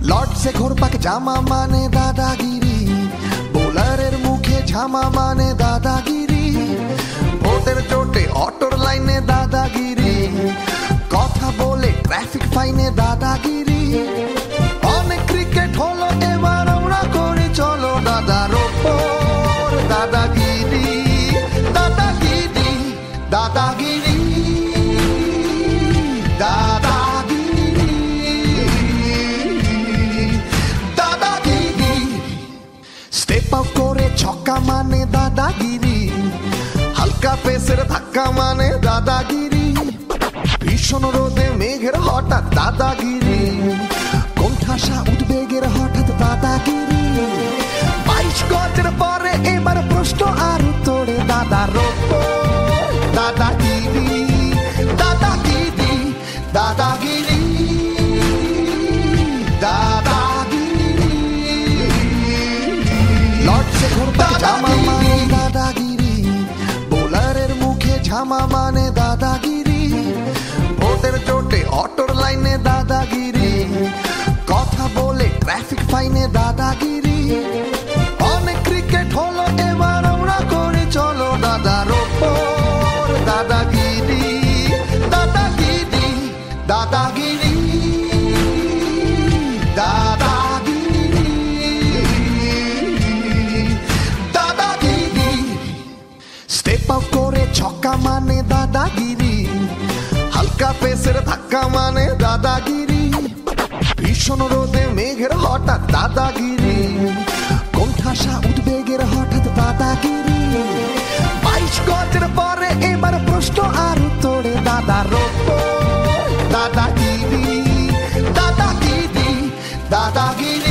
লর্ডসে ঘোরপাক জামা মানে দাদাগিরি, বোলারের মুখে ঝামা মানে দাদাগিরি, ভোটের চোটে অটোর লাইনে দাদাগিরি, কথা বলে ট্রাফিক ফাইনে দাদাগিরি। অনেক ক্রিকেট হলো, এবার আমরা করি চলো দাদার ওপর দাদাগিরি, দাদাগিরি, দাদাগিরি, দাদাগিরি, দাদাগিরি। স্টেপ আউট করে ছক্কা মানে দাদাগিরি, হালকা পেসের ধাক্কা মানে দাদাগিরি, ভীষণ রোদে মেঘের হঠাৎ দাদাগিরি, কোণঠাসা উদ্বেগের হঠাৎ দাদাগিরি। 22 গজের পরে এবার প্রশ্ন আর উত্তরে দাদার ওপর দাদাগিরি, দাদাগিরি, দাদাগিরি, দাদাগিরি। লর্ডসে ঘোরপাক জামা মানে দাদাগিরি, বোলারের মুখে ঝামা মানে দাদাগিরি, ভোটের চোটে অটোর লাইনে দাদাগিরি, কথা বলে ট্রাফিক ফাইনে দাদাগিরি। অনেক ক্রিকেট হলো, এবার আমরা করি চলো দাদার ওপর দাদাগিরি, দাদাগিরি, দাদাগিরি, দাদাগিরি, দাদাগিরি। স্টেপ আউট করে ছক্কা মানে দাদাগিরি, হালকা পেসের ধাক্কা মানে দাদাগিরি, ভীষণ রোদে মেঘের হঠাৎ দাদাগিরি, কোণঠাসা উদ্বেগের হঠাৎ দাদাগিরি। 22 গজের পরে এবার প্রশ্ন আর উত্তরে দাদার ওপর দাদাগিরি, দাদাগিরি, দাদাগিরি।